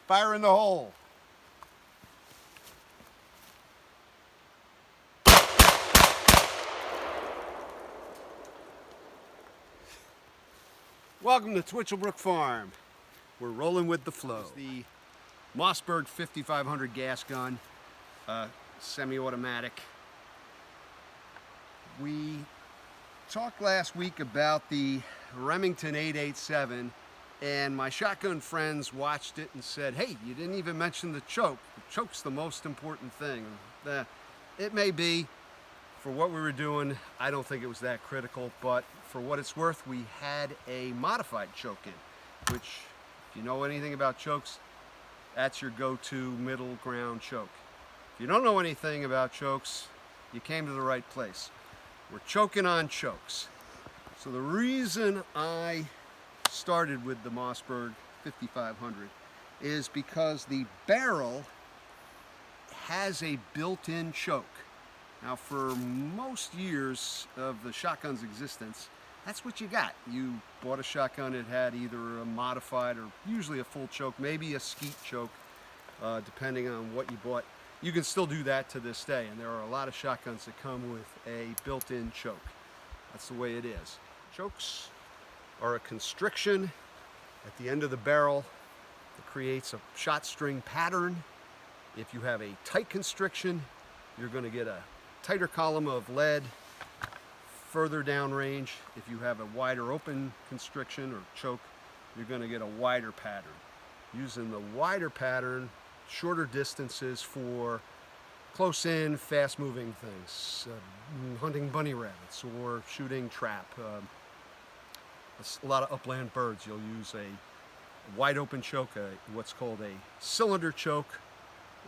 Fire in the hole. Welcome to Twitchelbrook Farm. We're rolling with the flow. It's the Mossberg 5500 gas gun, semi-automatic. We talked last week about the Remington 887, and my shotgun friends watched it and said, hey, you didn't even mention the choke. The choke's the most important thing. It may be. For what we were doing, I don't think it was that critical, but for what it's worth, we had a modified Chokin, which, if you know anything about chokes, that's your go-to middle ground choke. If you don't know anything about chokes, you came to the right place. We're choking on chokes. So the reason I started with the Mossberg 5500 is because the barrel has a built-in choke. Now, for most years of the shotgun's existence, that's what you got. You bought a shotgun, it had either a modified or usually a full choke, maybe a skeet choke, depending on what you bought. You can still do that to this day, and there are a lot of shotguns that come with a built-in choke. That's the way it is. Chokes are a constriction at the end of the barrel that creates a shot string pattern. If you have a tight constriction, you're going to get a tighter column of lead further downrange. If you have a wider open constriction or choke, you're going to get a wider pattern. Using the wider pattern, shorter distances for close in, fast moving things, hunting bunny rabbits or shooting trap. A lot of upland birds, you'll use a wide open choke, what's called a cylinder choke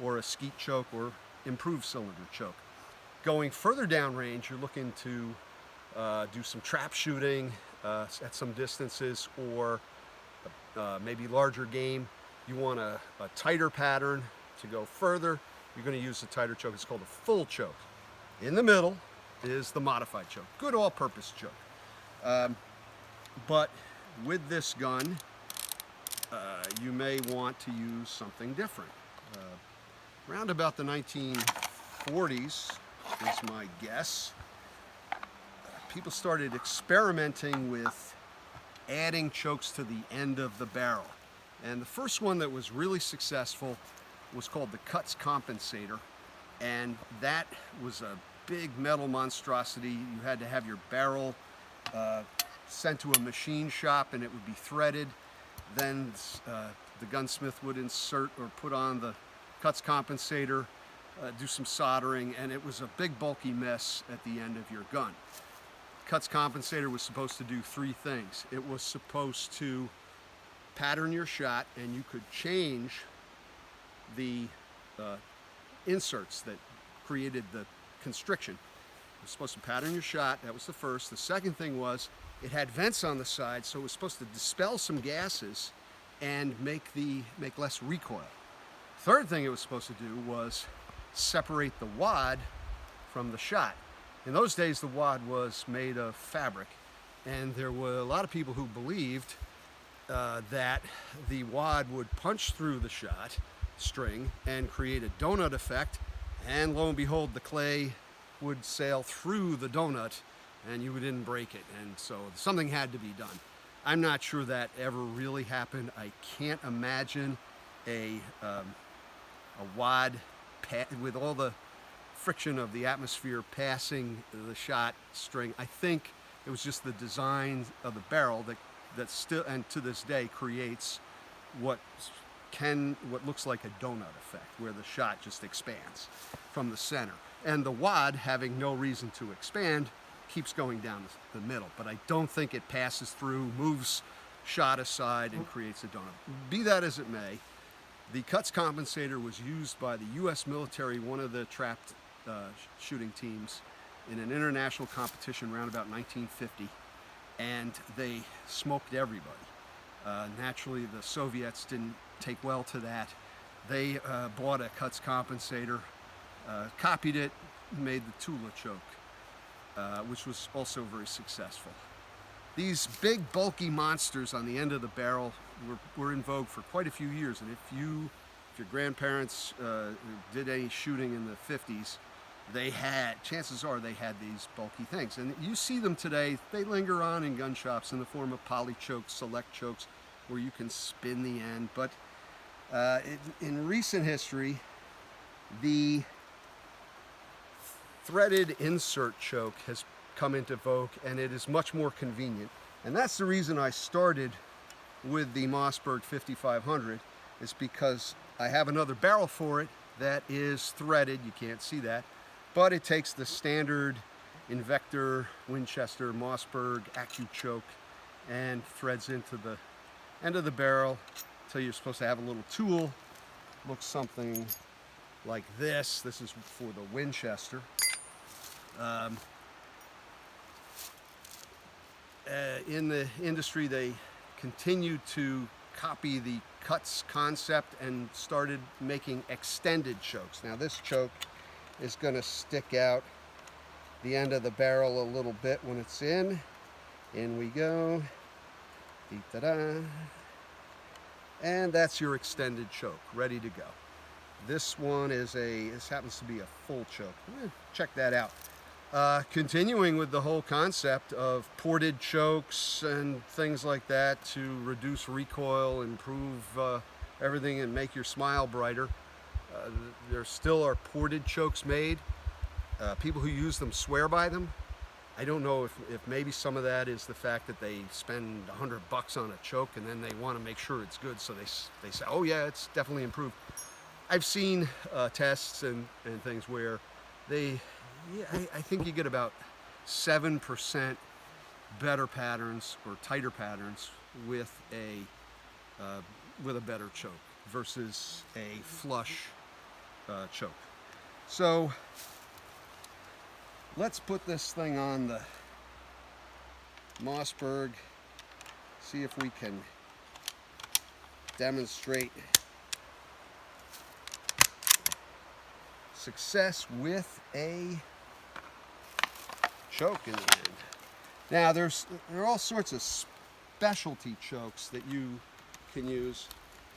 or a skeet choke or improved cylinder choke. Going further downrange, you're looking to do some trap shooting at some distances, or maybe larger game. You want a tighter pattern to go further. You're going to use a tighter choke. It's called a full choke. In the middle is the modified choke, good all-purpose choke. But with this gun, you may want to use something different. Around about the 1940s, is my guess, people started experimenting with adding chokes to the end of the barrel. And the first one that was really successful was called the Cutts Compensator. And that was a big metal monstrosity. You had to have your barrel sent to a machine shop and it would be threaded. Then the gunsmith would insert or put on the Cutts Compensator, do some soldering, and it was a big bulky mess at the end of your gun. Cutts Compensator was supposed to do three things. It was supposed to pattern your shot, and you could change the inserts that created the constriction. It was supposed to pattern your shot. That was the first. The second thing was it had vents on the side, so it was supposed to dispel some gases and make less recoil. Third thing it was supposed to do was separate the wad from the shot. In those days, the wad was made of fabric, and there were a lot of people who believed that the wad would punch through the shot string and create a donut effect, and lo and behold, the clay would sail through the donut and you didn't break it, and so something had to be done. I'm not sure that ever really happened. I can't imagine a wad with all the friction of the atmosphere passing the shot string. I think it was just the design of the barrel that still, and to this day, creates what looks like a donut effect, where the shot just expands from the center. And the wad, having no reason to expand, keeps going down the middle. But I don't think it passes through, moves shot aside, and creates a donut. Be that as it may, the Cutts Compensator was used by the U.S. military, one of the trapped shooting teams, in an international competition around about 1950, and they smoked everybody. Naturally, the Soviets didn't take well to that. They bought a Cutts Compensator, copied it, made the Tula choke, which was also very successful. These big bulky monsters on the end of the barrel were in vogue for quite a few years. And if your grandparents did any shooting in the 50s, chances are they had these bulky things. And you see them today, they linger on in gun shops in the form of poly chokes, select chokes, where you can spin the end. But in recent history, the threaded insert choke has come into vogue, and it is much more convenient. And that's the reason I started with the Mossberg 5500, is because I have another barrel for it that is threaded. You can't see that, but it takes the standard Invector, Winchester, Mossberg AccuChoke and threads into the end of the barrel until you're supposed to have a little tool. Looks something like this. This is for the Winchester. In the industry, they continued to copy the Cutts concept and started making extended chokes. Now this choke is going to stick out the end of the barrel a little bit when it's in. In we go. Dee-da-da. And that's your extended choke, ready to go. This one this happens to be a full choke. Check that out. Continuing with the whole concept of ported chokes and things like that to reduce recoil, improve everything, and make your smile brighter. There still are ported chokes made. People who use them swear by them. I don't know if maybe some of that is the fact that they spend $100 on a choke and then they want to make sure it's good, so they say, oh yeah, it's definitely improved. I've seen tests and things where I think you get about 7% better patterns or tighter patterns with a better choke versus a flush choke. So let's put this thing on the Mossberg, see if we can demonstrate success with a choke in the end. Now there are all sorts of specialty chokes that you can use.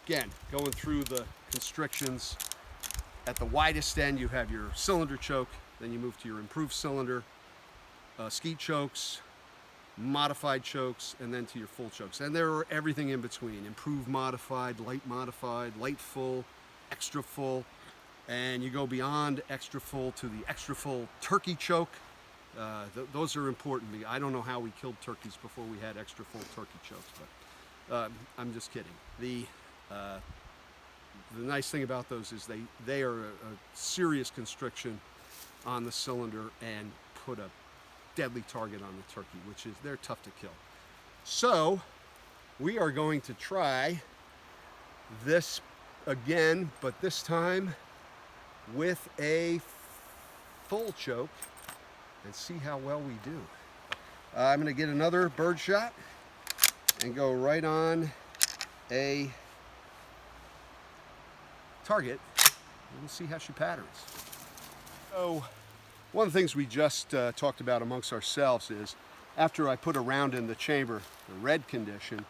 Again, going through the constrictions. At the widest end you have your cylinder choke, then you move to your improved cylinder, skeet chokes, modified chokes, and then to your full chokes. And there are everything in between: improved modified, light full, extra full. And you go beyond extra full to the extra full turkey choke. Those are important. I don't know how we killed turkeys before we had extra full turkey chokes, but I'm just kidding. The nice thing about those is they are a serious constriction on the cylinder and put a deadly target on the turkey, which is, they're tough to kill. So we are going to try this again, but this time with a full choke and see how well we do. I'm going to get another bird shot and go right on a target, and we'll see how she patterns. So one of the things we just talked about amongst ourselves is, after I put a round in the chamber, the red condition,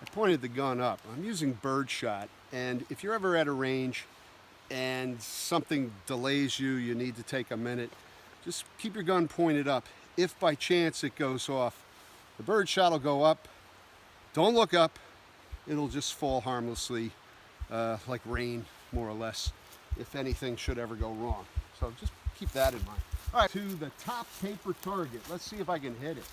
I pointed the gun up. I'm using bird shot, and if you're ever at a range and something delays you, you need to take a minute, just keep your gun pointed up. If by chance it goes off, the bird shot will go up. Don't look up. It'll just fall harmlessly, like rain, more or less, if anything should ever go wrong. So just keep that in mind. All right, to the top paper target. Let's see if I can hit it.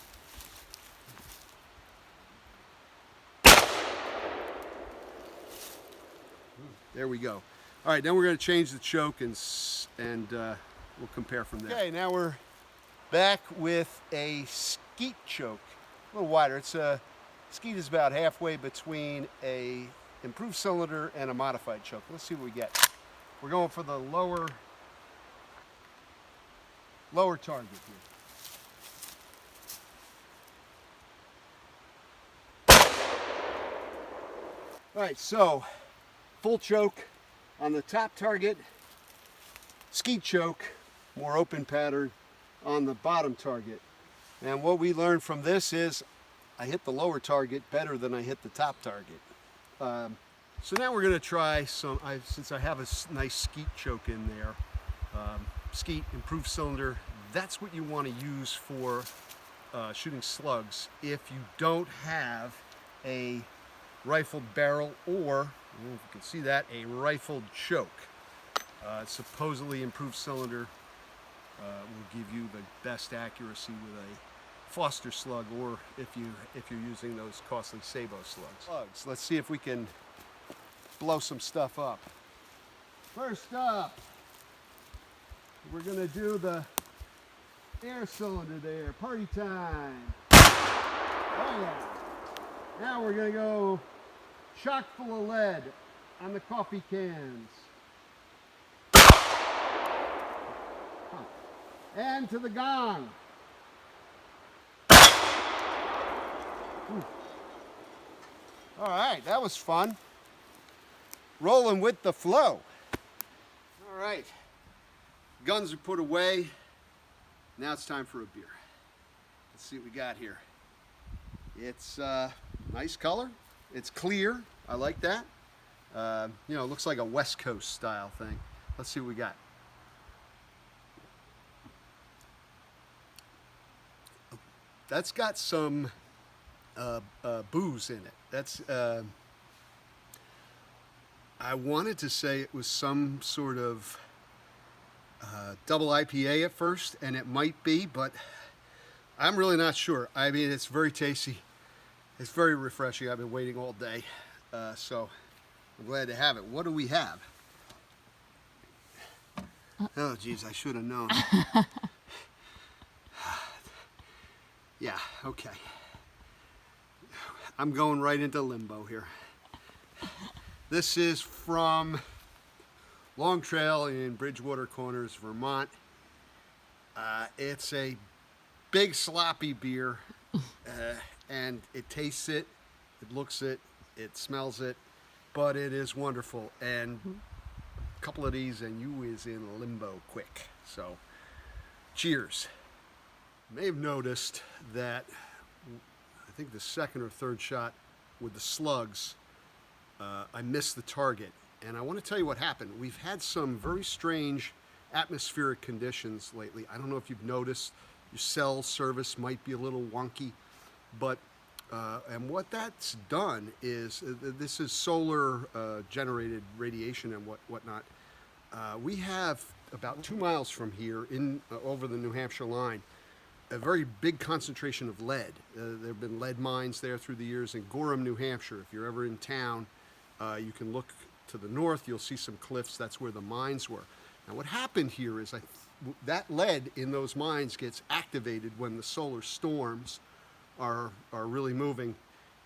There we go. All right, then we're going to change the choke and we'll compare from there. Okay, now we're back with a skeet choke, a little wider. Skeet is about halfway between a improved cylinder and a modified choke. Let's see what we get. We're going for the lower target here. All right, so full choke on the top target, skeet choke, more open pattern on the bottom target. And what we learned from this is I hit the lower target better than I hit the top target. So now we're going to try some, since I have a nice skeet choke in there, skeet, improved cylinder, that's what you want to use for shooting slugs if you don't have a rifled barrel or, I don't know if you can see that, a rifled choke. Supposedly improved cylinder will give you the best accuracy with a Foster slug, or if you're using those costly Sabo slugs. Let's see if we can blow some stuff up. First up, we're gonna do the air cylinder there. Party time. Oh yeah. Now we're gonna go chock full of lead on the coffee cans. And to the gong. All right, that was fun. Rolling with the flow. All right, guns are put away. Now it's time for a beer. Let's see what we got here. It's nice color. It's clear. I like that. You know, it looks like a West Coast style thing. Let's see what we got. That's got some booze in it. That's I wanted to say it was some sort of double IPA at first, and it might be, but I'm really not sure. I mean, it's very tasty. It's very refreshing. I've been waiting all day, so I'm glad to have it. What do we have? Oh, geez, I should have known. Yeah, okay. I'm going right into limbo here. This is from Long Trail in Bridgewater Corners, Vermont. It's a big sloppy beer, and it tastes it, it looks it, it smells it, but it is wonderful. And a couple of these and you is in limbo quick. So, cheers. You may have noticed that I think the second or third shot with the slugs, I missed the target. And I want to tell you what happened. We've had some very strange atmospheric conditions lately. I don't know if you've noticed, your cell service might be a little wonky, but and what that's done is, this is solar generated radiation and whatnot. We have about 2 miles from here, over the New Hampshire line, a very big concentration of lead. There have been lead mines there through the years in Gorham, New Hampshire. If you're ever in town, you can look to the north, you'll see some cliffs. That's where the mines were. Now what happened here is that lead in those mines gets activated when the solar storms are really moving,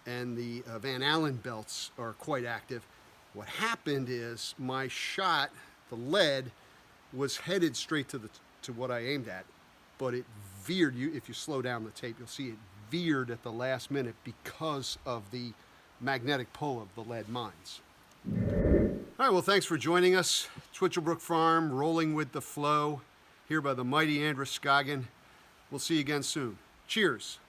and the Van Allen belts are quite active. What happened is my shot, the lead, was headed straight to what I aimed at, but it veered. If you slow down the tape, you'll see it veered at the last minute because of the magnetic pull of the lead mines. All right, well, thanks for joining us. Twitchelbrook Farm, rolling with the flow, here by the mighty Androscoggin. We'll see you again soon. Cheers.